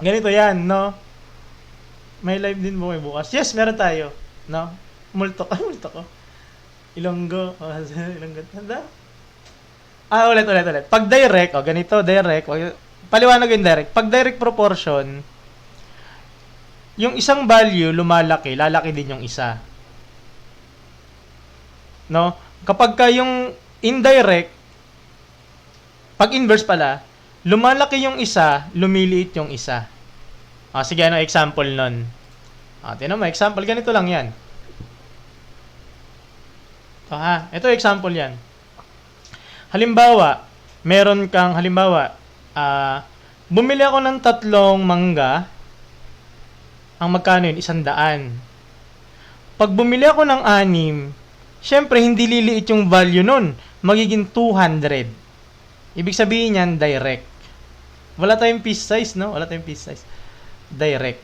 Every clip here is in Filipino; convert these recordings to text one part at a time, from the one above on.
Ganito yan, no? May live din mo kayo bukas. Yes, meron tayo. No? Multo. Ay, multo ko. Ilonggo. Oh, Ilonggo. Tanda? Ulit. Pag direct, ganito, direct. Paliwanag yung direct. Pag direct proportion, yung isang value lumalaki, lalaki din yung isa. No? Kapag ka yung indirect, pag inverse pala, lumalaki yung isa, lumiliit yung isa. Sige, ano example nun? Tingnan mo, example, ganito lang yan. Ito example yan. Halimbawa, bumili ako ng 3 mangga, ang magkano yun? 100. Pag bumili ako ng 6, syempre, hindi liliit yung value nun. Magiging 200. Ibig sabihin yan, direct. Wala tayong piece size, no? Wala tayong piece size. Direct.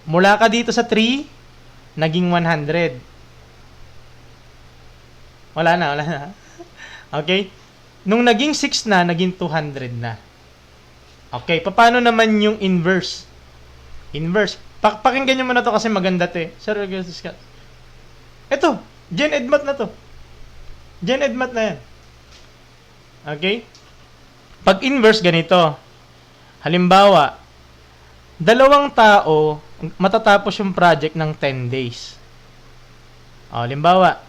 Mula ka dito sa 3, naging 100. Wala na. Okay? Nung naging 6 na, naging 200 na. Okay, paano naman yung inverse? Pakinggan nyo muna to kasi maganda to eh. Sir, ito, Gen Edmat na to. Gen Edmat na yan. Okay? Pag inverse, ganito. Halimbawa, 2 tao, matatapos yung project ng 10 days. Halimbawa,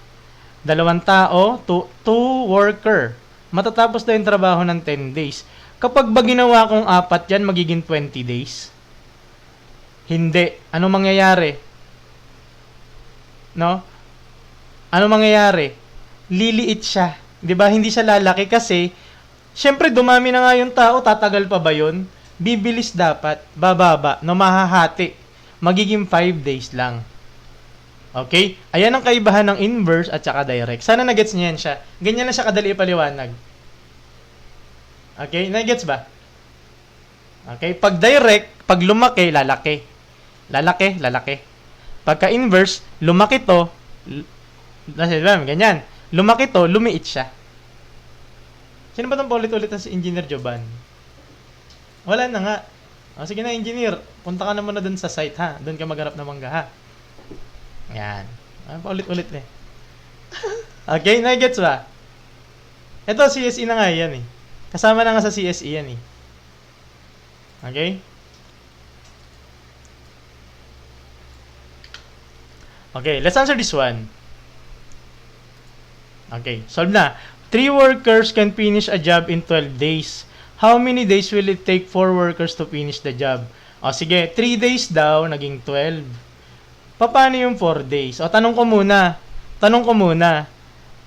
2 tao, 2 worker. Matatapos na yung trabaho ng 10 days. Kapag ba ginawa kong 4 yan, magiging 20 days? Hindi. Ano mangyayari? No? Ano mangyayari? Liliit siya. 'Di ba? Hindi siya lalaki kasi syempre dumami na nga yung tao, tatagal pa ba 'yun? Bibilis dapat, bababa, no mahahati. Magiging 5 days lang. Okay? Ayan ang kaibahan ng inverse at saka direct. Sana na-gets niyo yan siya. Ganyan na siya kadali ipaliwanag. Okay? Na-gets ba? Okay? Pag direct, pag lumaki, lalaki. Lalaki. Pagka inverse, lumaki to, ganyan. Lumaki to, lumiit siya. Sino ba itong paulit-ulit si Engineer Joban? Wala na nga. Sige na, Engineer. Punta ka naman na dun sa site, ha? Dun ka magharap ng mangga, ha? Yan. Paulit-ulit eh. Okay, na-gets ba? Ito, CSE na nga yan eh. Kasama na nga sa CSE yan eh. Okay? Okay, let's answer this one. Okay, solve na. 3 workers can finish a job in 12 days. How many days will it take 4 workers to finish the job? Sige, 3 days daw, naging 12. Paano yung 4 days? Tanong ko muna.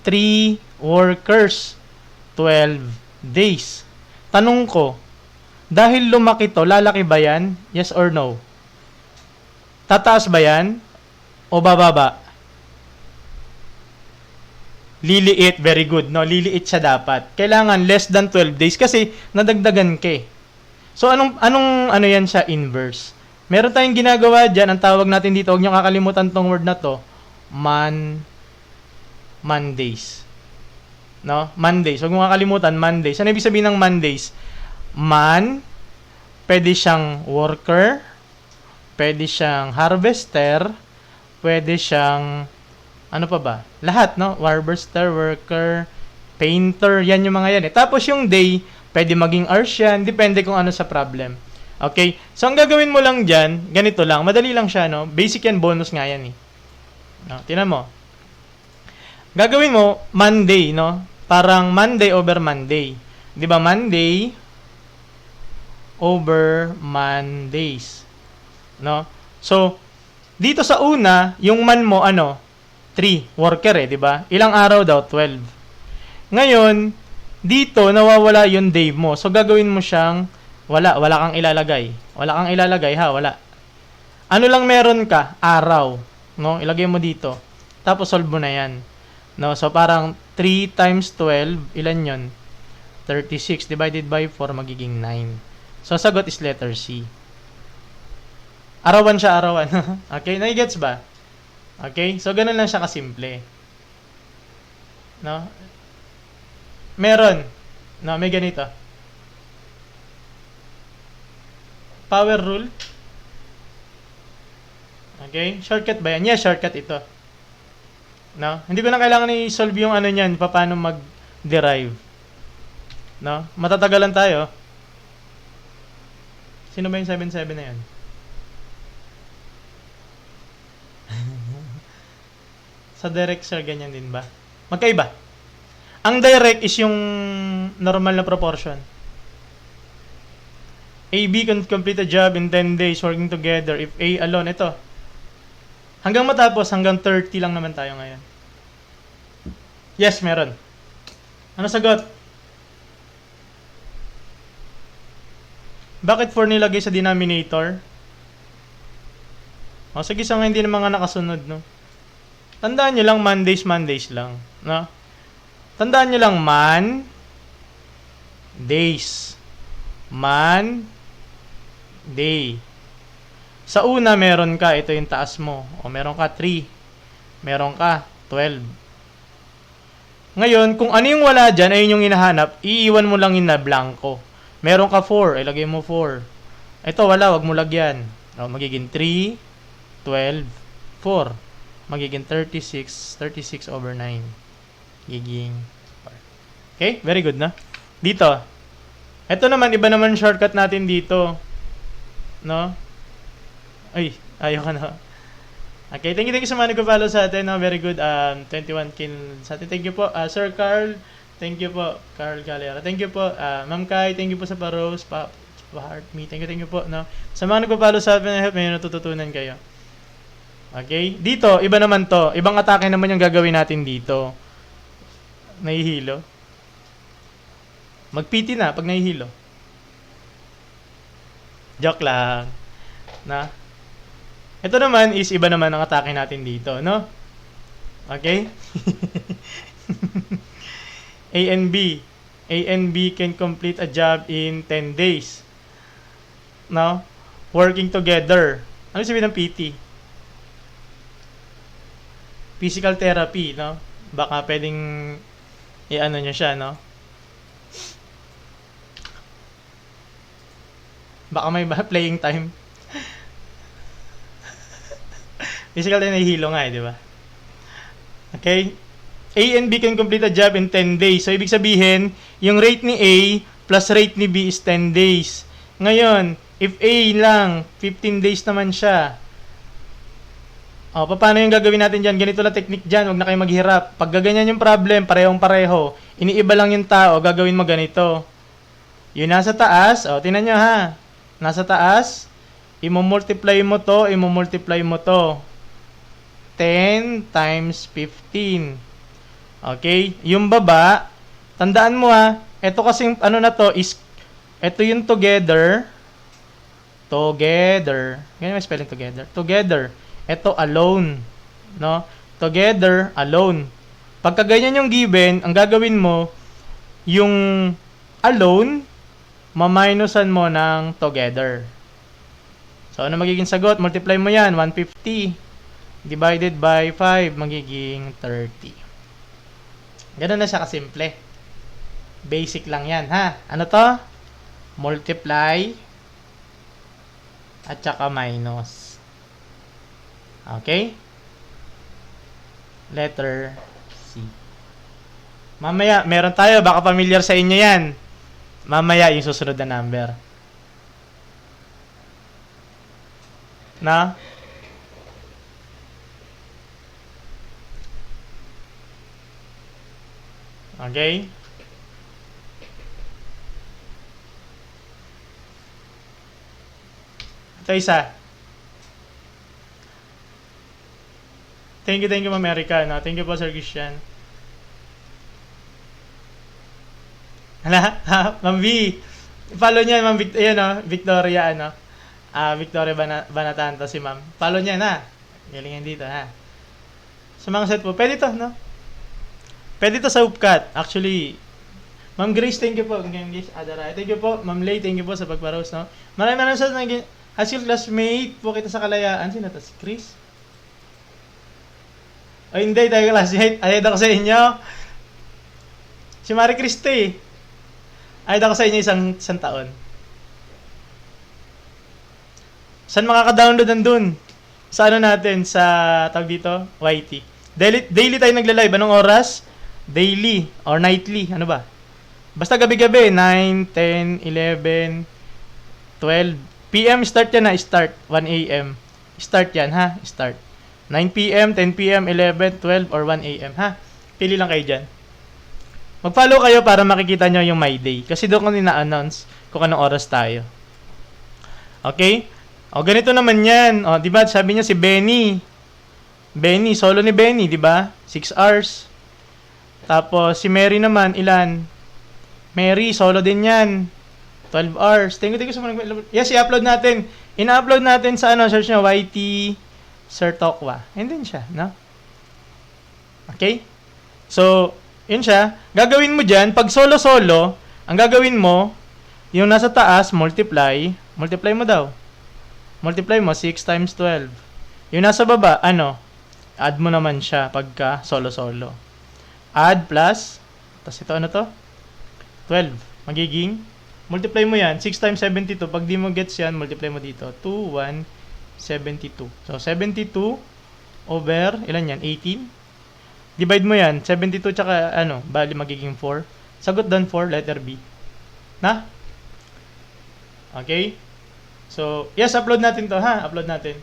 3 workers, 12 days. Tanong ko, dahil lumaki to, lalaki ba yan? Yes or no? Tataas ba yan? O bababa? Liliit, very good. No, liliit siya dapat. Kailangan less than 12 days kasi nadagdagan ka. So ano yan siya inverse. Meron tayong ginagawa diyan, ang tawag natin dito, huwag niyo kakalimutan tong word na to, Mondays. No? Mondays. Huwag mo kakalimutan, Mondays. Ano ibig sabihin ng Mondays? Pwede siyang worker, pwede siyang harvester, pwede siyang ano pa ba? Lahat, no? Harvester, worker, painter, yan yung mga yan eh. Tapos yung day, pwede maging hours yan, depende kung ano sa problem. Okay? So, ang gagawin mo lang dyan, ganito lang, madali lang siya, no? Basic yan, bonus nga yan eh. No? Tingnan mo. Gagawin mo, Monday, no? Parang Monday over Monday. Di ba? Monday over Mondays. No? So, dito sa una, yung man mo, 3, worker di ba? Ilang araw daw? 12. Ngayon, dito, nawawala yung day mo. So, gagawin mo siyang, wala kang ilalagay. Wala. Ano lang meron ka? Araw. No? Ilagay mo dito. Tapos, solve mo na yan. No? So, parang 3 times 12, ilan yon? 36 divided by 4, magiging 9. So, sagot is letter C. Arawan siya. Okay? Nai-gets ba? Okay? So, ganun lang siya kasimple. No? Meron. No, may ganito. Power rule. Okay? Shortcut ba yan? Yeah, shortcut ito. No? Hindi ko na kailangan i-solve yung ano niyan, paano mag-derive. No? Matatagalan tayo. Sino ba yung 77 na yan? Sa direct, sir, ganyan din ba? Magkaiba. Ang direct is yung normal na proportion. AB can complete a job in 10 days working together if A alone. Ito. Hanggang matapos, hanggang 30 lang naman tayo ngayon. Yes, meron. Ano sagot? Bakit 4 nilagay sa denominator? O, sige, sa hindi na mga nakasunod, no? Tandaan nyo lang, Mondays lang. No? Tandaan nyo lang, days. Day. Sa una, meron ka, ito yung taas mo. O meron ka 3. Meron ka 12. Ngayon, kung ano yung wala dyan, ayun yung hinahanap, iiwan mo lang yung na blanco. Meron ka 4, ilagay mo 4. Ito, wala, wag mo lagyan. O, magiging 3, 12, 4. Magiging 36 over 9. Magiging 4. Okay, very good na. Dito. Ito naman, iba naman shortcut natin dito. No? Ay, ayaw ka na. Okay, thank you sa mga nag-follow sa atin. No? Very good. 21 kill sa atin. Thank you po. Sir Carl, thank you po. Carl Galera. Thank you po. Ma'am Kai, thank you po sa pa-rose, pa-heart me. Thank you po. No? Sa mga nag-follow sa atin, I hope may natututunan kayo. Okay? Dito, iba naman to. Ibang atake naman yung gagawin natin dito. Nahihilo. Mag-PT na pag nahihilo. Joke lang. Na? Ito naman is iba naman ang atake natin dito, no? Okay? A and B. A and B can complete a job in 10 days. No? Working together. Ano sabihin ng PT? Physical therapy, no? Baka pwedeng i-ano nyo siya, no? Baka may playing time. Physical tayo nahihilo nga di ba? Okay? A and B can complete a job in 10 days. So, ibig sabihin, yung rate ni A plus rate ni B is 10 days. Ngayon, if A lang, 15 days naman siya. O, paano yung gagawin natin dyan? Ganito lang technique dyan. Huwag na kayo maghirap. Pag gaganyan yung problem, parehong-pareho. Iniiba lang yung tao, gagawin mo ganito. Yung nasa taas, o, tingnan nyo ha. Nasa taas, imomultiply mo to, 10 times 15. Okay? Yung baba, tandaan mo ha, ito kasing ano na to is, ito yung together. Ganyan may spelling together. Together. Ito alone. No? Together, alone. Pagka ganyan yung given, ang gagawin mo, yung alone, maminusan mo ng together. So, ano magiging sagot? Multiply mo yan. 150 divided by 5, magiging 30. Ganun na siya kasimple. Basic lang yan, ha? Ano to? Multiply at saka minus. Okay? Letter C. Mamaya, meron tayo. Baka familiar sa inyo yan. Mamaya, yung susunod na number. Na? Okay? Ito isa. Thank you, Ma'am Erica. No? Thank you po, Sir Christian. Hala, Ma'am V. Follow niya, Ma'am Victoria, ano? Victoria Banatanto si Ma'am. Follow niya na. Galingan dito, ha? Sa mga set po, pwede to, no? Pwede to sa upcut. Actually, Ma'am Grace, thank you po. Grace Adara. Thank you po. Ma'am Lay, thank you po sa pagparos, no? Maraming sa naging high school classmate po kita sa Kalayaan. Sino to? Si Chris? O hindi, tayo classmate. Ayad ako sa inyo. Si Marie Christie. Ayad ako sa inyo isang taon. Saan makaka-download nandun? Sa ano natin? Sa, tawag dito? YT. Daily tayo nagla-live. Anong oras? Daily or nightly. Ano ba? Basta gabi-gabi. 9, 10, 11, 12. PM start yan ha. Start. 1 AM. Start yan ha. Start. 9 PM, 10 PM, 11, 12, or 1 AM ha. Pili lang kayo dyan. Mag-follow kayo para makikita nyo yung My Day. Kasi doon ko nina-announce kung anong oras tayo. Okay? O, ganito naman yan. O, diba? Sabi niya si Benny. Benny, solo ni Benny, diba? 6 hours. Tapos, si Mary naman, ilan? Mary, solo din yan. 12 hours. Thank you sa mga... Yes, i-upload natin. Ina-upload natin sa ano, search nyo, YT Sir Tokwa. And then siya, no? Okay? So, yun siya. Gagawin mo dyan, pag solo-solo, ang gagawin mo, yung nasa taas, multiply mo daw. Multiply mo, 6 times 12. Yung nasa baba, ano? Add mo naman siya pagka solo-solo. Add plus, tapos ito ano to? 12. Magiging, multiply mo yan, 6 times 72. Pag di mo gets yan, multiply mo dito. 2, 1, 72. So, 72 over, ilan yan? 18? Divide mo yan, 72 tsaka ano, bali magiging 4. Sagot doon 4, letter B. Na? Okay? So, yes, upload natin to ha. Upload natin.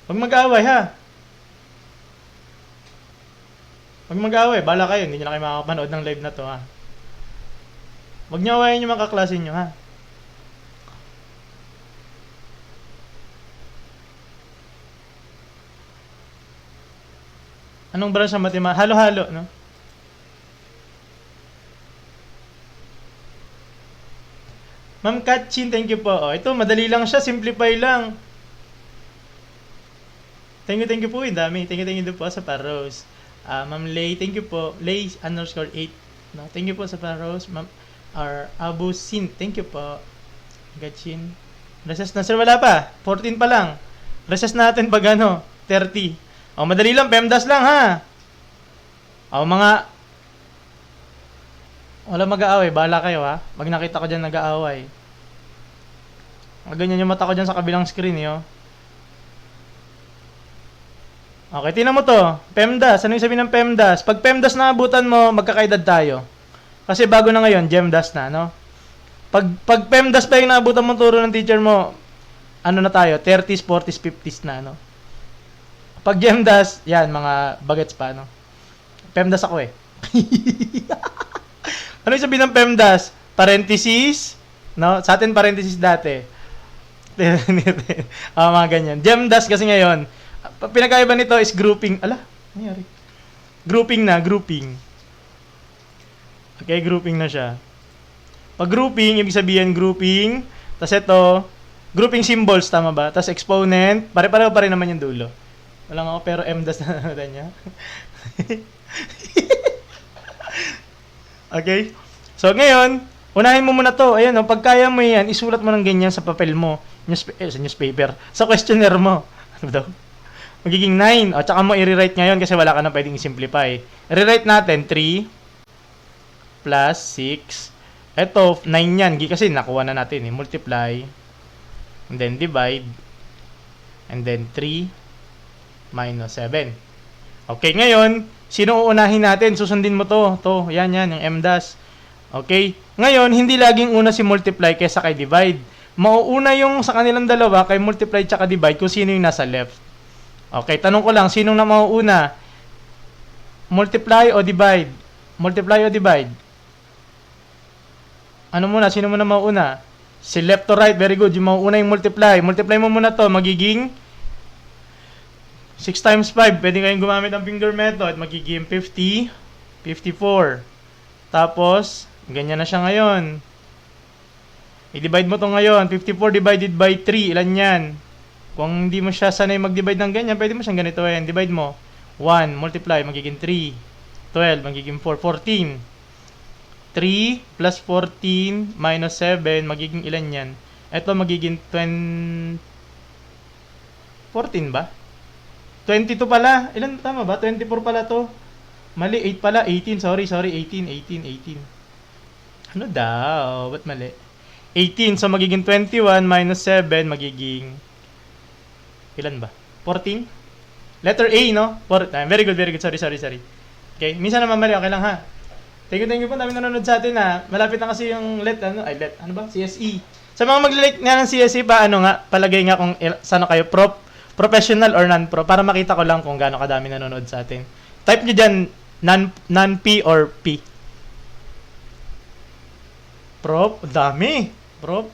Huwag mag-away ha. Huwag mag-away. Bala kayo. Hindi nyo na kayo makakapanood ng live na to ha. Huwag nyo awayin yung mga kaklase nyo ha. Anong branch sa matema? Halo-halo, no? Ma'am Katchin, thank you po. Oh, ito, madali lang siya. Simplify lang. Thank you po. Dami. Thank you po sa Paros. Ma'am Lay, thank you po. Lay _8. No? Thank you po sa Paros. Ma'am Abu Sin, thank you po. Katchin. Recess na. Sir, wala pa. 14 pa lang. Recess natin pag ano, 30. Oh, madali lang. PEMDAS lang, ha? Oh, mga... Wala mag-aaway. Bahala kayo, ha? Pag nakita ko dyan nag-aaway. Ganyan yung mata ko dyan sa kabilang screen, yo. Okay, tingnan mo to. PEMDAS. Ano yung sabihin ng PEMDAS? Pag PEMDAS na abutan mo, magkakaedad tayo. Kasi bago na ngayon, GEMDAS na, no? Pag PEMDAS pa yung naabutan mo turo ng teacher mo, ano na tayo? 30s, 40s, 50s na, no? Pag GEMDAS, yan, mga bagets pa, no? PEMDAS ako eh. Ano yung sabihin ng PEMDAS? Parenthesis, no? Sa atin, parenthesis dati. Mga ganyan. GEMDAS kasi ngayon, pinagkaiba nito is grouping. Ala, nangyari? Grouping. Okay, grouping na siya. Pag grouping, ibig sabihin grouping, tas ito, grouping symbols, tama ba? Tas exponent, pare-pareho pa rin naman yung dulo. Walang ako, pero MDAS na naman niya. Okay? So, ngayon, unahin mo muna to. Ayan, pag kaya mo yan, isulat mo ng ganyan sa papel mo. Sa newspaper. Sa questionnaire mo. Ano daw? Magiging 9. O, tsaka mo i-rewrite ngayon kasi wala ka na pwedeng i-simplify. Rewrite natin, 3 plus 6. Ito, 9 yan. Kasi nakuha na natin. Multiply. And then divide. And then 3 minus 7. Okay, ngayon, sino uunahin natin? Susundin mo to. To, yan, yung MDAS. Okay? Ngayon, hindi laging una si multiply kaysa kay divide. Mauuna yung sa kanilang dalawa kay multiply tsaka divide kung sino yung nasa left. Okay, tanong ko lang, sinong na mauuna? Multiply o divide? Multiply o divide? Ano muna? Sino muna mauuna? Si left to right, very good. Yung mauuna yung multiply. Multiply mo muna to, magiging 6 times 5. Pwede kayong gumamit ang finger method. Magiging 50, 54. Tapos, ganyan na siya ngayon. I-divide mo to ngayon. 54 divided by 3. Ilan yan? Kung hindi mo siya sanay mag-divide ng ganyan, pwede mo siyang ganito yan. Divide mo. 1, multiply, magiging 3. 12, magiging 4. 14. 3 plus 14 minus 7, magiging ilan yan? Ito magiging 20... 14 ba? 22 pala. Ilan tama ba? 24 pala to. Mali, 8 pala. 18, sorry. 18. Ano daw? Ba't mali? 18. So, magiging 21 minus 7, magiging, ilan ba? 14? Letter A, no? Very good, very good. Sorry. Okay, minsan naman mali, okay lang ha. Thank you po, dami nanonood sa atin ha. Malapit na kasi yung ano ba? CSE. Sa mga mag-like nga ng CSE pa, palagay nga kung saan kayo, professional or non-pro, para makita ko lang kung gaano kadami nanonood sa atin. Type nyo dyan, non-P or P. Prop, dami. Prop.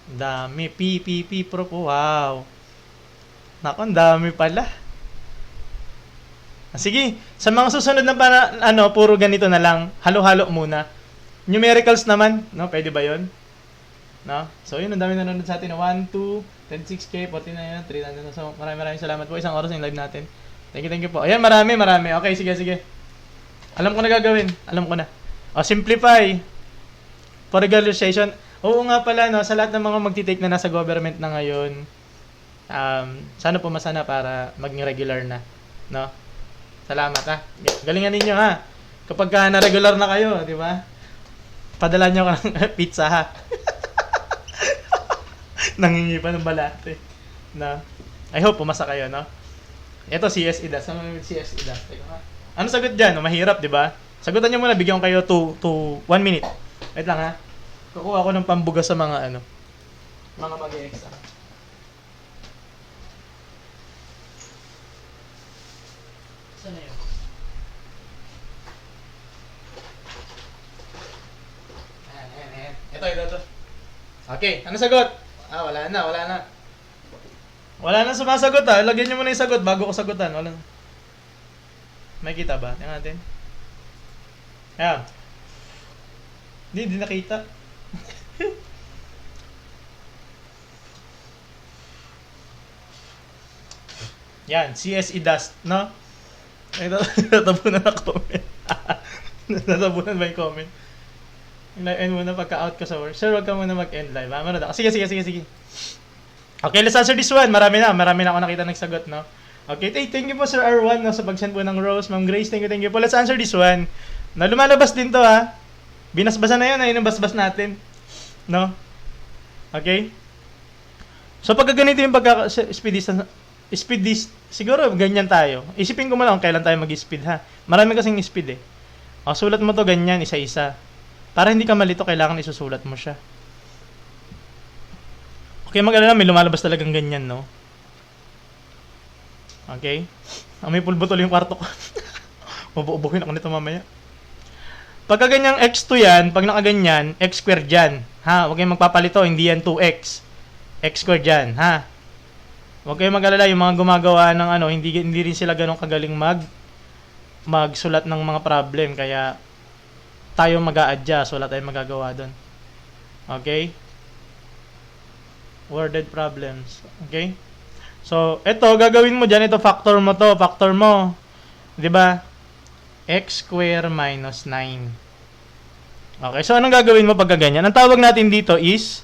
Dami. P, prop. Wow. Naku, ang dami pala. Sige, sa mga susunod na puro ganito na lang. Halo-halo muna. Numericals naman, no? Pwede ba 'yon? No? So, yun, ang dami nanonood sa atin. 1, 2, 10, 6K, 49, 300. So, maraming salamat po. Isang oras yung live natin. Thank you po. Ayan, marami. Okay, sige. Alam ko na gagawin. Alam ko na. Simplify. For regularization. Oo nga pala, no? Sa lahat ng mga magtitake na nasa government na ngayon, sana pumasa na para maging regular na. No? Salamat ha. Galingan ninyo ha. Kapag na-regular na kayo, di ba? Padala nyo ka ng pizza ha. Nangingi pa ng balate. Na. I hope pumasa kayo, no? Ito, CS IDAS. Ano yung CS IDAS? Ano sagot dyan? Mahirap, di ba? Sagutan nyo muna. Bigyan ko kayo 1 minute. Wait lang ha. Kukuha ko ng pambuga sa mga mga mag-e-exam. Saan na yun? Ayan. Ito. Okay, ano sagot? Wala na. Wala na sumasagot ha. Lagyan nyo muna yung sagot bago ko sagutan. Wala na. May kita ba? Tingnan natin. Ayan. Hindi nakita. Yan, CSE dust, no? Ito, natabunan na comment. Natabunan ba yung comment? End muna pagka-out ko sa work. Sir, wag ka muna mag-end live. Sige. Okay, let's answer this one. Marami na ako nakita nagsagot, no? Okay, thank you po Sir R1 no, sa pag-send po ng Rose. Ma'am Grace, thank you po. Let's answer this one. Na lumalabas din to ha. Binasbasan na yun, ayun ang basbas natin. No? Okay? So pagka ganito yung speed siguro ganyan tayo. Isipin ko muna kung kailan tayo mag-speed ha. Marami kasing speed eh. Sulat mo to ganyan, isa-isa. Para hindi ka malito, kailangan isusulat mo siya. Okay, mag-alala, may lumalabas talagang ganyan, no? Okay? May pulbutol yung kwarto ko. Mabuubuhin ako nito mamaya. Pagka ganyang x2 yan, pag nakaganyan, x squared dyan. Ha? Huwag kayong magpapalito, hindi yan 2x. X squared dyan, ha? Huwag kayong mag-alala, yung mga gumagawa ng hindi rin sila ganun kagaling magsulat ng mga problem. Kaya tayo mag-a-adjust, wala tayong magagawa doon. Okay? Worded problems. Okay? So, ito, gagawin mo dyan, ito, factor mo. 'Di ba? X square minus 9. Okay, so anong gagawin mo pagka ganyan? Ang tawag natin dito is,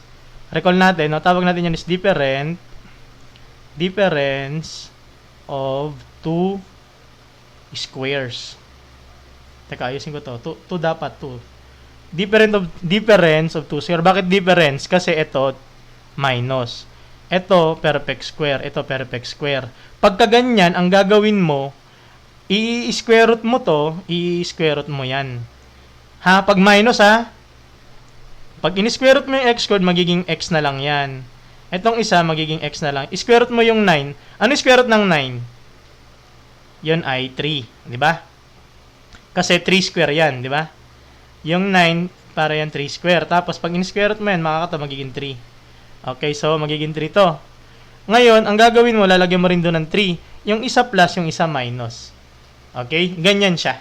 recall natin, no? Tawag natin yan is difference of two squares. Teka, ayusin ko to. 2 dapat 2. Difference of two squares. Bakit difference? Kasi ito minus. Ito perfect square. Ito perfect square. Pagka ganyan, ang gagawin mo, i-square root mo to, i-square root mo yan. Ha? Pag minus ha? Pag in-square root mo yung x squared, magiging x na lang yan. Itong isa, magiging x na lang. I-square root mo yung 9. Ano square root ng 9? Yun ay 3. Diba? Kasi 3 square yan. Diba? Yung 9, para yan 3 square. Tapos, pag in-square root mo yan, magiging 3. Okay, so magiging 3 to. Ngayon, ang gagawin mo, lalagyan mo rin doon ng 3. Yung isa plus, yung isa minus. Okay? Ganyan siya.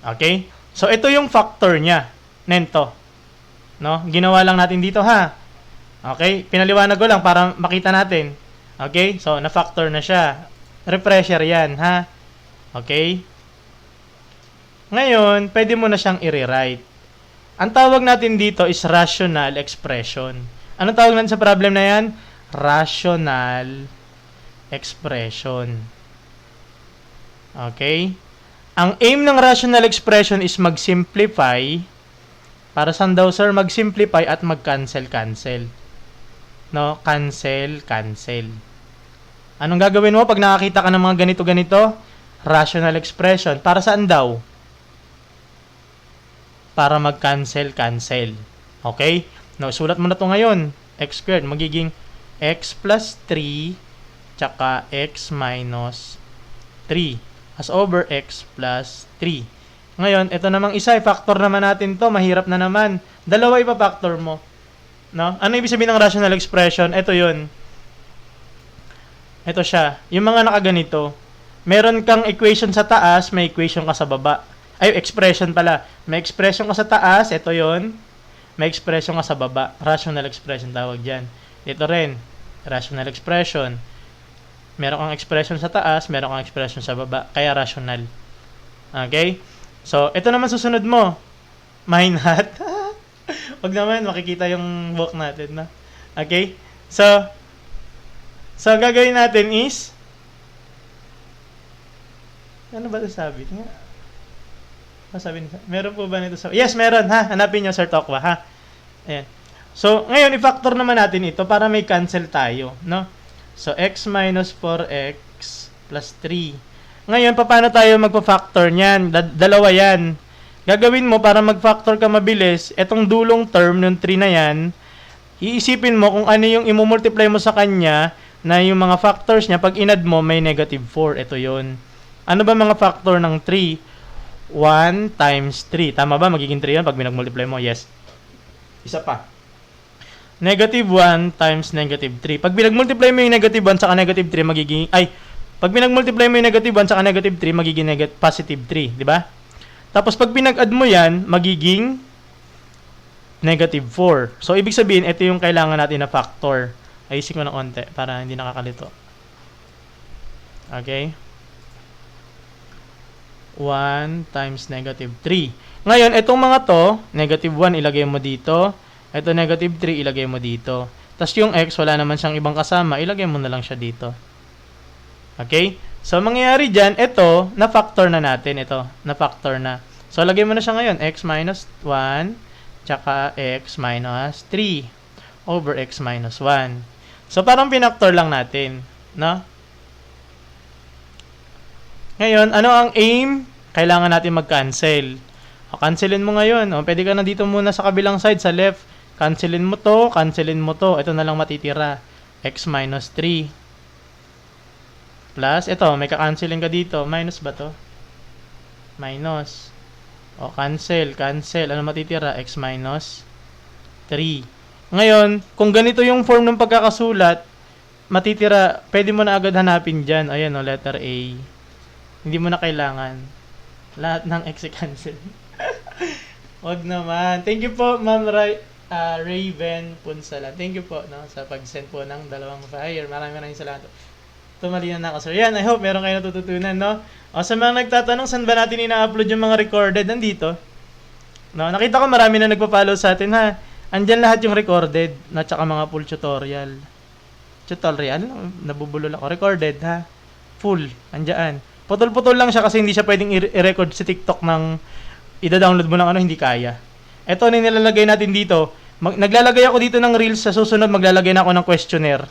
Okay? So, ito yung factor niya. Nento. No? Ginawa lang natin dito, ha? Okay? Pinaliwanag ko lang para makita natin. Okay? So, na-factor na siya. Refresher yan, ha? Okay? Ngayon, pwede mo na siyang i-rewrite. Ang tawag natin dito is rational expression. Anong tawag natin sa problem na yan? Rational expression. Okay? Ang aim ng rational expression is mag-simplify Para saan daw, sir? Mag-simplify at mag-cancel. No? Cancel. Anong gagawin mo pag nakakita ka ng mga ganito-ganito? Rational expression. Para saan daw? Para mag-cancel. Okay? No, sulat mo na to ngayon. X squared. Magiging x plus 3 tsaka x minus 3 as over x plus 3. Ngayon, ito namang isa, i-factor naman natin to. Mahirap na naman. Dalawa ipa-factor mo. No? Ano ibig sabihin ng rational expression? Ito yun. Ito siya. Yung mga nakaganito, meron kang equation sa taas, may equation ka sa baba. Ay, expression pala. May expression ka sa taas, ito yun. May expression ka sa baba. Rational expression tawag dyan. Ito rin. Rational expression. Meron kang expression sa taas, meron kang expression sa baba. Kaya rational. Okay? So, ito naman susunod mo. Minus. Wag naman, makikita yung book natin, no? Okay? So, gagawin natin is, ano ba ito sabi? Sabi nito, meron po ba nito sabi? Yes, meron, ha? Hanapin nyo, Sir Tokwa, ha? Ayan. So, ngayon, i-factor naman natin ito para may cancel tayo, no? So, x minus 4x plus 3. Ngayon, paano tayo magpa-factor niyan? Dalawa yan. Gagawin mo para mag-factor ka mabilis, etong dulong term ng 3 na yan, iisipin mo kung ano yung imumultiply mo sa kanya na yung mga factors niya, pag inad mo, may negative 4. Ito yon. Ano ba mga factor ng 3? 1 times 3. Tama ba? Magiging 3 yan pag binag-multiply mo? Yes. Isa pa. Negative 1 times negative 3. Pag binag-multiply mo yung negative 1 saka negative 3, magiging, pag binag-multiply mo yung negative 1 saka negative 3, magiging positive 3. Di ba? Tapos pag pinag-add mo yan, magiging negative 4. So, ibig sabihin, ito yung kailangan natin na factor. Ayusin ko ng konti para hindi nakakalito. Okay? 1 times negative 3. Ngayon, itong mga to, negative 1, ilagay mo dito. Ito, negative 3, ilagay mo dito. Tapos yung x, wala naman siyang ibang kasama, ilagay mo na lang siya dito. Okay? So, mangyayari dyan, ito, na-factor na natin. Ito, na-factor na. So, lagay mo na siya ngayon. X minus 1, tsaka x minus 3 over x minus 1. So, parang pinactor lang natin. No? Ngayon, ano ang aim? Kailangan natin mag-cancel. O, cancelin mo ngayon. O, pwede ka na dito muna sa kabilang side, sa left. Cancelin mo to, cancelin mo to. Ito na lang matitira. X minus 3. Plus, ito, may ka-cancelin ka dito. Minus ba to? Minus. O, cancel. Ano matitira? X minus 3. Ngayon, kung ganito yung form ng pagkakasulat, matitira, pwede mo na agad hanapin dyan. Ayan o, letter A. Hindi mo na kailangan. Lahat ng X i-cancel. Wag naman. Thank you po, Ma'am Raven Punsala. Thank you po sa pag-send po ng 2 fire. Maraming salamat. Tumalinan na ako, sir. Yan, I hope meron kayo natututunan, no? O, sa mga nagtatanong, saan ba natin ina-upload yung mga recorded? Nandito. No, nakita ko marami na nagpa-follow sa atin, ha? Andyan lahat yung recorded, na tsaka mga full tutorial. Tutorial? Nabubulol ako. Recorded, ha? Full. Andyan. Putol-putol lang siya kasi hindi siya pwedeng i-record sa TikTok ng ida-download mo ng hindi kaya. Ito na nilalagay natin dito. Naglalagay ako dito ng reels, sa susunod maglalagay na ako ng questionnaire.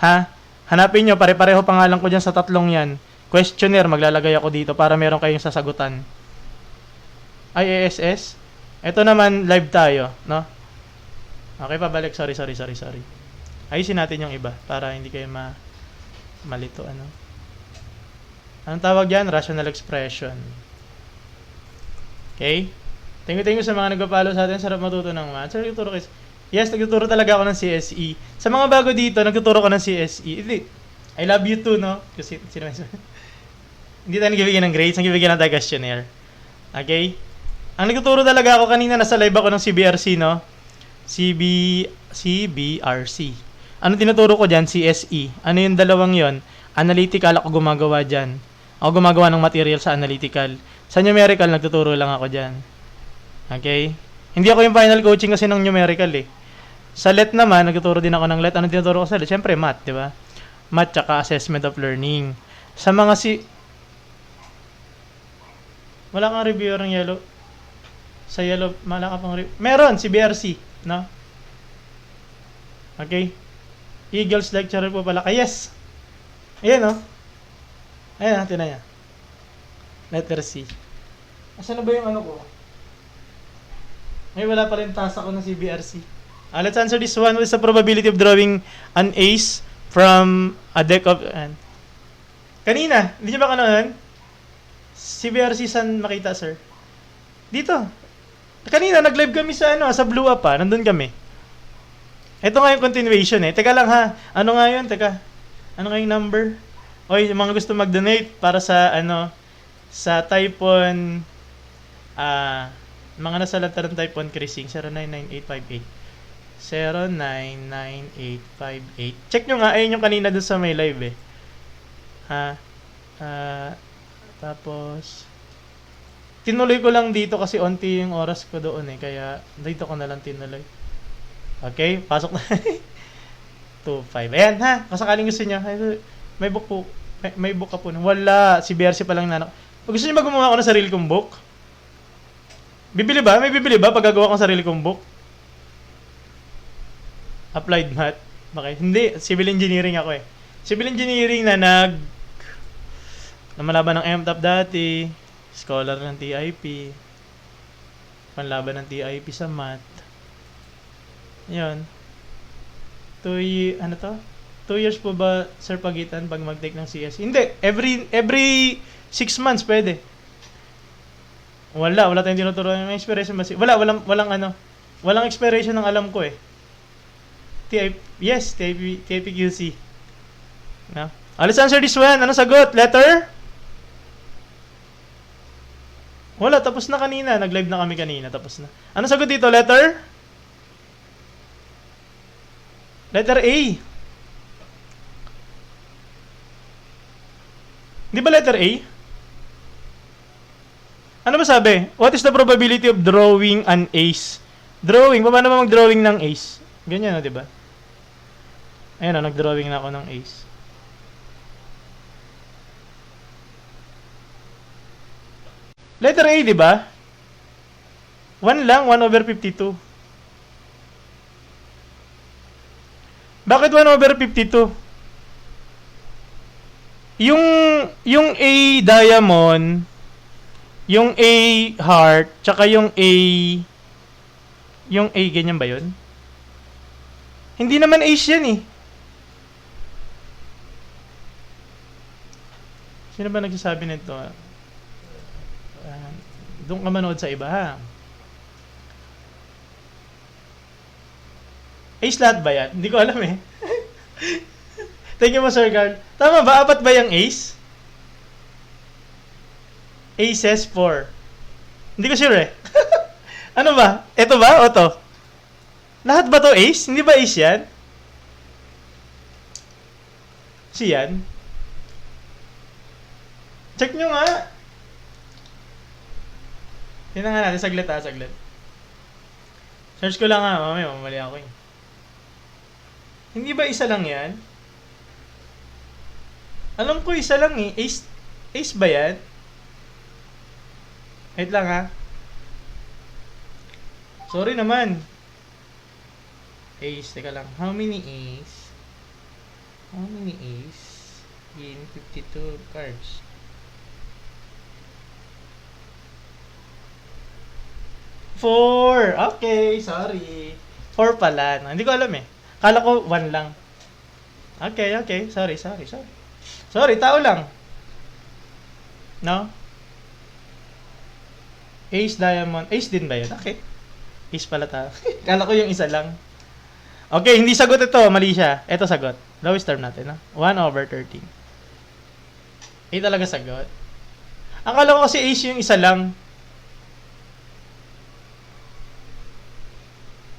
Ha? Hanapin nyo, pare-pareho pangalan ko dyan sa tatlong yan. Questionnaire, maglalagay ako dito para meron kayong sasagutan. IASS. Ito naman, live tayo, no? Okay, pabalik. Sorry. Ayusin natin yung iba para hindi kayo malito, ano? Anong tawag yan? Rational expression. Okay? Thank you sa mga nagpa-follow sa atin. Sarap matuto ng math. Sir, nagtuturo kayo. Yes, nagtuturo talaga ako ng CSE. Sa mga bago dito, nagtuturo ko ng CSE. I love you too, no? Kasi, hindi tayo nagbibigyan ng grades, nagbibigyan lang tayo questionnaire. Okay? Ang nagtuturo talaga ako kanina, nasa live ako ng CBRC, no? CBRC. Ano tinuturo ko dyan? CSE. Ano yung dalawang yon? Analytical, ako gumagawa dyan. Ako gumagawa ng material sa analytical. Sa numerical, nagtuturo lang ako dyan. Okay? Hindi ako yung final coaching kasi ng numerical eh. Sa LET naman, nagtuturo din ako ng LET. Ano tinuturo ko sa LET? Siyempre, math, di ba? Math tsaka assessment of learning. Sa mga wala kang reviewer ng yellow. Sa yellow, malaka pang meron, si BRC, no? Okay? Eagles lecturer po pala. Yes! Ayan, no? Ayan, natin na yan. Letter C. Asan na ba yung ano ko? Ay, wala pa rin tasa ko na si BRC. Let's answer this one. What is the probability of drawing an ace from a deck of... kanina, hindi nyo ba kanoon? Si BRC saan makita, sir? Dito. Kanina, nag-live kami sa sa Blue Up pa. Nandun kami. Ito nga yung continuation eh. Teka lang ha. Ano nga yun? Teka. Ano nga yung number? Oy, yung mga gusto mag-donate para sa sa Typhoon mga nasa lanta ng Typhoon Cruising 099858 099858. Check nyo nga, ayun yung kanina dun sa may live eh. Tapos tinuloy ko lang dito kasi onti yung oras ko doon eh, kaya dito ko na lang tinuloy. Okay, pasok na. 2-5. Ayan ha, kasakaling gusto niya. May book po. May book ka po. Wala, si BRC pa lang nanak. Pag gusto niyo ba gumawa ko ng sarili kong book? Bibili ba? May bibili ba pag gagawa ko ng sarili kong book? Applied Math. Bakit? Hindi, civil engineering ako eh. Civil engineering na namalaban ng MTAP dati, scholar ng TIP, panlaban ng TIP sa math. Yun. 2 years po ba, sir, pagitan pag mag-take ng CS? Hindi. Every 6 months pwede. Wala tayong tinuturo ng expiration ba? Walang expiration ng alam ko eh. TIP QC. No? Let's answer this one. Ano sagot? Letter? Wala, tapos na kanina. Nag-live na kami kanina, tapos na. Ano sagot dito? Letter? Letter A. Di ba letter A? Ano ba sabi? What is the probability of drawing an ace? Drawing, paano ba mag-drawing ng ace? Ganyan na, di ba? Ayan na, nag-drawing na ako ng ace. Letter A, di ba? 1 lang, 1/52. Bakit 1/52? Yung A diamond, yung A heart, tsaka yung A ganyan ba yun? Hindi naman ace yan eh. Sino ba nagsasabi nito? Doon ka manood sa iba ha. Ace lahat ba yan? Hindi ko alam eh. Thank you mo, Sir Carl. Tama ba? 4 ba yung ace? Aces 4. Hindi ko sure eh. Ano ba? Ito ba? O to? Lahat ba to ace? Hindi ba ace yan? Si yan? Check nyo nga. Tingnan nga natin. Saglit ha, saglit. Search ko lang ha. Mamaya, mamali ako eh. Hindi ba isa lang yan? Alam ko isa lang eh. Ace ba yan? Wait lang ha. Sorry naman. Ace, teka lang. How many ace? How many ace in 52 cards? 4! Okay, sorry. 4 pala. No? Hindi ko alam eh. Kala ko 1 lang. Okay. Sorry. Sorry, tao lang. No? Ace, diamond. Ace din ba yun? Okay. Ace pala tao. Kala ko yung isa lang. Okay, hindi sagot ito. Mali siya. Ito sagot. Lowest term natin. No? 1/13. A talaga sagot. Akala ko kasi ace yung isa lang.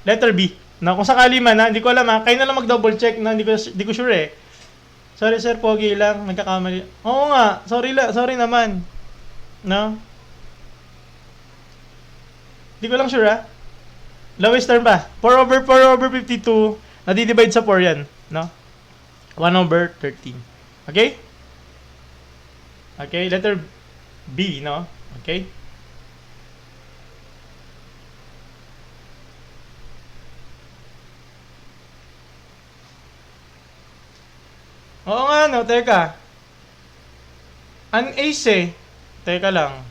Letter B. Na kung sakali man ha, hindi ko alam ha. Kayo na lang mag-double check na hindi ko sure eh. Sorry sir, pogi lang, nagkakamali. Oo nga, sorry naman. No? Hindi ko lang sure ha. Lowest term ba? 4/52, nadi-divide sa 4 yan, no? 1/13. Okay? Okay, letter B, no? Okay? Oo nga, no? Teka. An ace eh. Teka lang.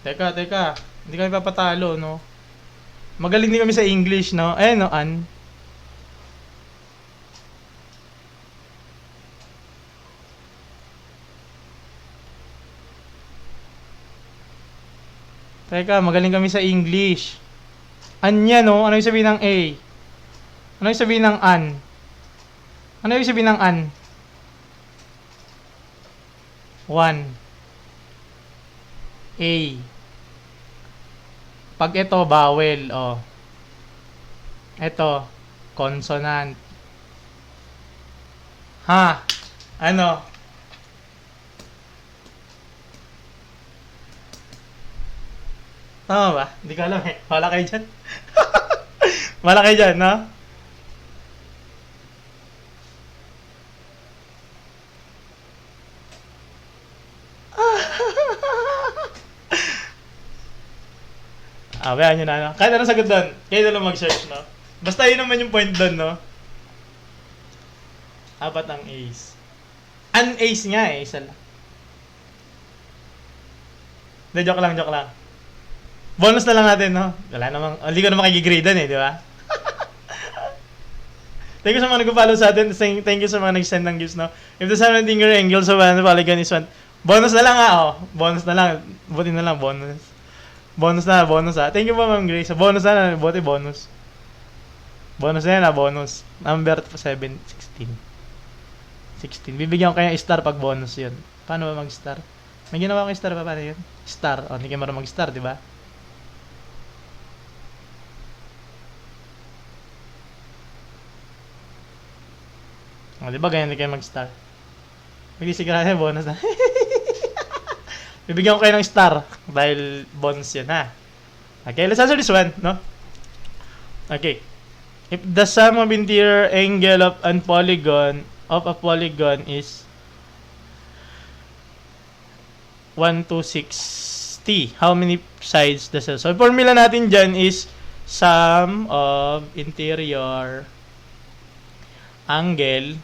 Teka. Hindi kami papatalo, no? Magaling din kami sa English, no? Ayan, no? An. Teka, magaling kami sa English. Anya, no? Ano yung sabihin ng A? Ano yung sabihin ng an? Ano yung sabihin ng an? 1. A. Pag ito, vowel, oh. Ito, consonant. Ha? Ano? Tama ba? Hindi ko alam eh. Wala kayo dyan. Wala kayo dyan, no? Bayaan nyo na, no? Kahit anong sagot doon, kayo na lang mag-search, no? Basta yun naman yung point doon, no? 4 ang ace. An ace nga eh, isa lang. Hindi, joke lang. Bonus na lang natin, no? Wala namang, hindi ko naman makikigradean eh, di ba? Thank you sa mga nag-follow sa atin. Thank you sa mga nag-send ng gifts, no? If the surrounding angle sa polygon is 1, bonus na lang oh. Bonus na lang. Buti na lang, bonus. Bonus ha. Thank you po, Ma'am Grace. Bonus na, buti bonus. Bonus na yan bonus. Number 7, 16. Bibigyan ko kayo star pag bonus yun. Paano ba mag-star? May ginawa akong star pa, paano yun? Star. O, hindi kayo marunong mag-star, di ba? O, di ba ganyan hindi kayo mag-star? Magsisigurado yung bonus na. Bibigyan ko kayo ng star dahil bonus yan, ha? Okay, let's answer this one, no? Okay. If the sum of interior angle of a polygon is 1, 2, 6, how many sides does it? So, formula natin dyan is sum of interior angle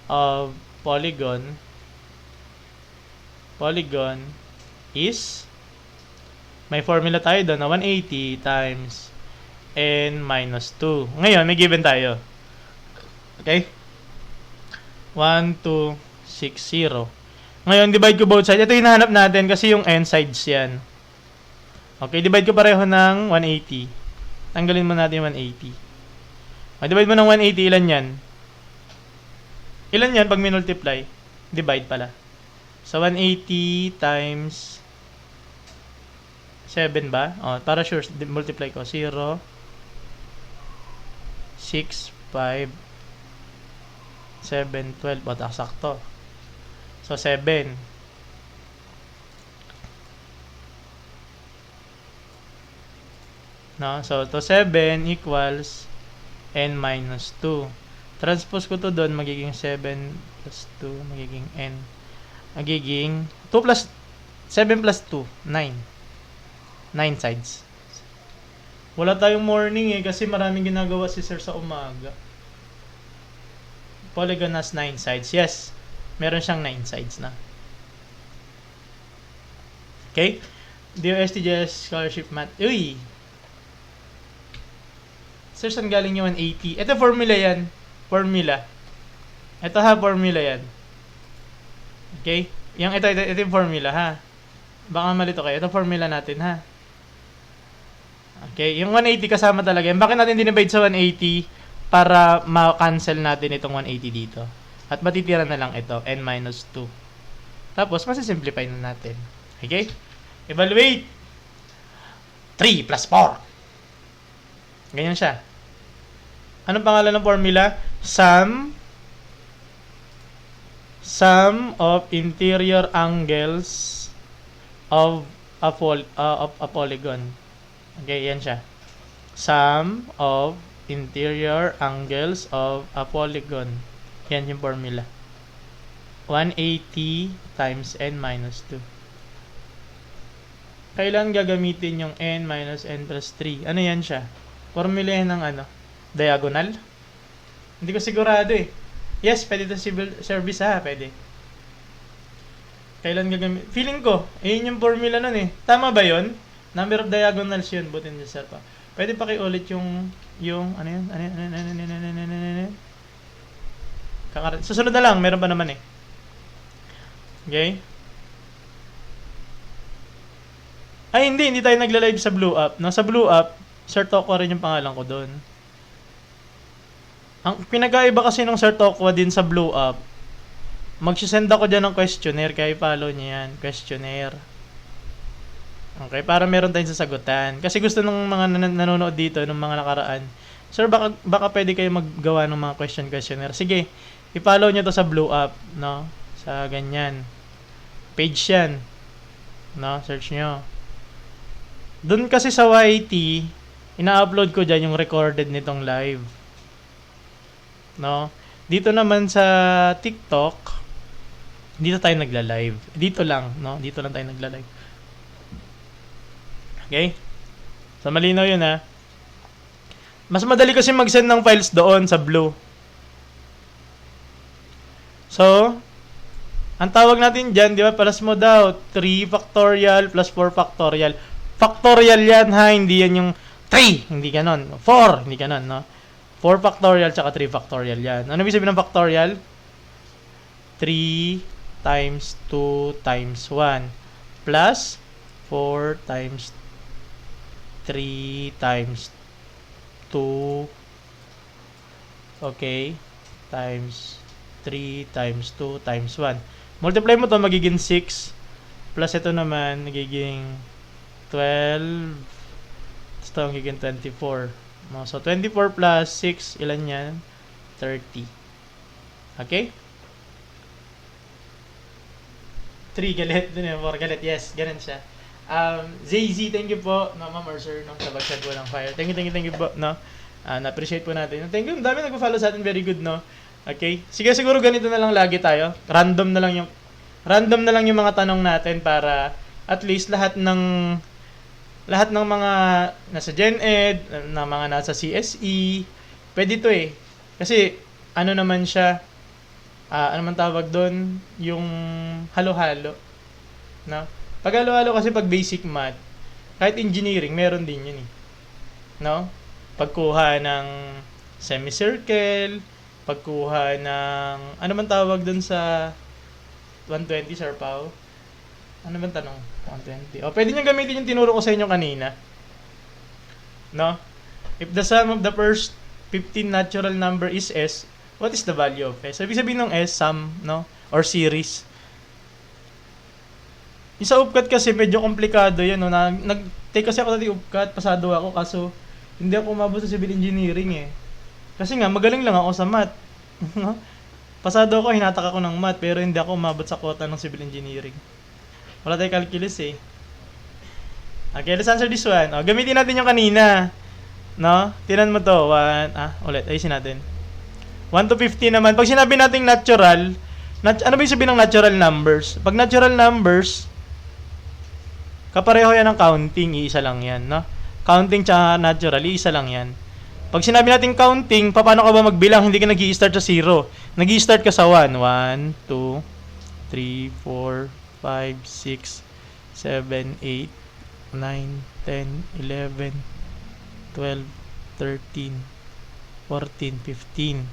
of polygon is, may formula tayo doon na 180 times n minus 2. Ngayon, may given tayo. Okay? 1, 2, 6, 0. Ngayon, divide ko both sides. Ito yung hinahanap natin kasi yung n sides yan. Okay, divide ko pareho ng 180. Tanggalin mo natin yung 180. Okay, divide mo ng 180, ilan yan? Ilan yan pag minultiply? Divide pala. So, 180 times 7 ba? O, para sure, multiply ko. 0, 6, 5, 7, 12. O, sakto. So, 7. No? So, to 7 equals n minus 2. Transpose ko to doon, magiging 7 plus 2, magiging n. Magiging 2 plus 7 plus 2, 9. 9 sides. Wala tayong morning eh kasi maraming ginagawa si sir sa umaga. Polygon has 9 sides. Yes, meron siyang 9 sides na. Okay? DOSTJS Scholarship Math. Uy! Sir, saan galing yung 180? Ito formula yan. Formula. Ito ha, formula yan. Okay? Ito yung formula ha. Baka malito kayo. Ito formula natin ha. Okay? Yung 180 kasama talaga yan. Bakit natin dinivide sa 180? Para ma-cancel natin itong 180 dito. At matitira na lang ito, n minus 2. Tapos, masisimplify na natin. Okay? Evaluate. 3 plus 4. Ganyan siya. Anong pangalan ng formula? Sum of interior angles of a polygon. Okay, yan siya. Sum of interior angles of a polygon. Yan yung formula. 180 times n minus 2. Kailan gagamitin yung n minus n plus 3? Ano yan siya? Formula yan ng ano? Diagonal? Hindi ko sigurado eh. Yes, pwede to civil service ha, pwede. Kailan gagamit? Feeling ko, yun yung formula nun eh. Tama ba yun? Number of diagonals yun, butin nyo sir pa. Pwede pakiulit yung, ano yun? Susunod na lang, meron pa naman eh. Okay? Ay, hindi tayo nagla-live sa Blue Up. No, sa Blue Up, Sir Tokwa rin yung pangalan ko doon. Ang pinagkaiba kasi ng Sir Tokwa din sa Blue Up, magsisend ako dyan ng questionnaire, kaya i-follow niya yan, questionnaire. Okay, para meron tayong sasagutan. Kasi gusto ng mga nanonood dito, ng mga nakaraan, sir, baka pwede kayo maggawa ng mga questionnaire. Sige, i-follow nyo to sa Blue Up, no? Sa ganyan. Page yan. No? Search nyo. Doon kasi sa YT, ina-upload ko dyan yung recorded nitong live. No? Dito naman sa TikTok, dito tayo nagla-live. Dito lang, no? Dito lang tayo nagla-live. Okay? So, malinaw yun, ha? Mas madali kasi mag-send ng files doon sa Blue. So, ang tawag natin dyan, di ba? Plus mo daw, 3 factorial plus 4 factorial. Factorial yan, ha? Hindi yan yung 3. Hindi ganon. 4. Hindi ganon, no? 4 factorial tsaka 3 factorial yan. Ano ibig sabihin ng factorial? 3 times 2 times 1 plus 4 times 3 times 2, okay, times 3 times 2 times 1. Multiply mo to, magiging 6 plus ito naman nagiging 12, ito magiging 24. No? So 24 plus 6, ilan yan? 30. Okay? 3 galit, 4 galit, yes, ganun siya. ZZ, thank you po, no, ma'am or sir, no, nabagsad po ng fire. Thank you po, no. Na-appreciate po natin. Thank you, dami nagpo-follow sa atin, very good, no. Okay? Sige, siguro ganito na lang lagi tayo. Random na lang yung mga tanong natin para at least lahat ng mga nasa Gen Ed, ng mga nasa CSE, pwede to eh. Kasi ano naman siya, ano man tawag doon, yung halo-halo, no? Pag halo-halo kasi pag basic math, kahit engineering, meron din yun eh. No? Pagkuha ng semicircle, pagkuha ng, ano man tawag dun sa 120, Sir Pao? Ano man tanong? 120. O, pwede nyo gamitin yung tinuro ko sa inyo kanina. No? If the sum of the first 15 natural number is S, what is the value of S? Ibig sabihin ng S, sum, no? Or series. Yung sa UPCAT kasi medyo komplikado yan, no? Nag-take kasi ako dati UPCAT, pasado ako, kaso hindi ako umabot sa civil engineering eh. Kasi nga, magaling lang ako sa math. Pasado ako, hinatak ako ng math, pero hindi ako umabot sa quota ng civil engineering. Wala tayong calculus eh. Okay, let's answer this one. O, gamitin natin yung kanina. No? Tinan mo to. Ulit, ayusin natin. 1 to 15 naman. Pag sinabi natin natural, ano ba yung sabihin ng natural numbers? Pag natural numbers, kapareho yan ng counting, iisa lang yan, no? Counting tsaka natural, iisa lang yan. Pag sinabi natin counting, paano ka ba magbilang? Hindi ka nag-i-start sa 0. Nag-i-start ka sa 1. 1, 2, 3, 4, 5, 6, 7, 8, 9, 10, 11, 12, 13, 14, 15.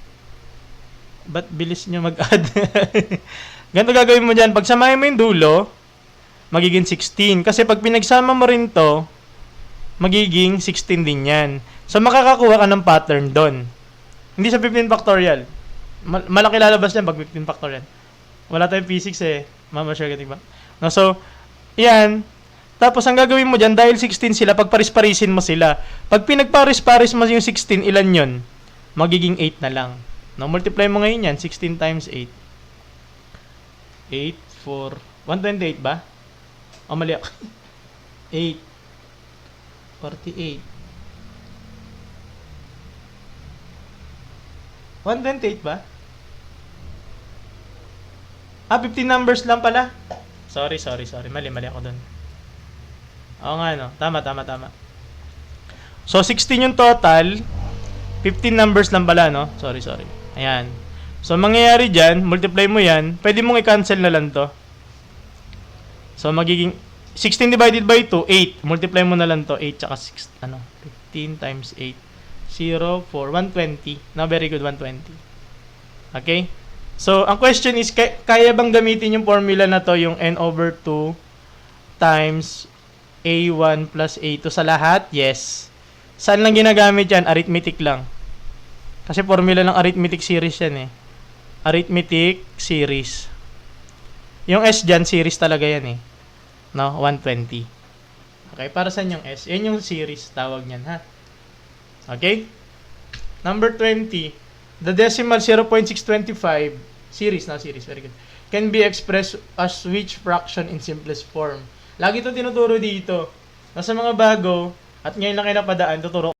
Ba't bilis nyo mag-add? Ganito gagawin mo dyan. Pag samahin mo yung dulo, magiging 16. Kasi pag pinagsama mo rin to, magiging 16 din yan. So, makakakuha ka ng pattern doon. Hindi sa 15 factorial. Malaki lalabas yan pag 15 factorial. Wala tayong physics eh. Mama, sure ka ba? No, so, yan. Tapos, ang gagawin mo dyan, dahil 16 sila, pag paris-parisin mo sila. Pag pinagparis-paris mo yung 16, ilan yun? Magiging 8 na lang. No, multiply mo ngayon yan. 16 times 8. 8, 4, 128 ba? O, mali ako. 8. 48. 128 ba? 15 numbers lang pala. Sorry. Mali ako dun. Oo nga, no? Tama. So, 16 yung total. 15 numbers lang pala, no? Sorry. Ayan. So, mangyayari dyan, multiply mo yan, pwede mong i-cancel na lang to. So, magiging 16 divided by 2, 8. Multiply mo na lang to, 8 tsaka 6, 15 times 8. 0, 4, 120. Now, very good, 120. Okay? So, ang question is, kaya bang gamitin yung formula na to, yung n over 2 times a1 plus a2 sa lahat? Yes. Saan lang ginagamit yan? Arithmetic lang. Kasi formula ng arithmetic series yan eh. Arithmetic series. Yung S dyan, series talaga yan eh. No? 120. Okay, para saan yung S? Yan yung series, tawag niyan ha. Okay? Number 20. The decimal 0.625, series, very good, can be expressed as which fraction in simplest form? Lagi ito tinuturo dito. Nasa mga bago, at ngayon lang kayo napadaan, tuturo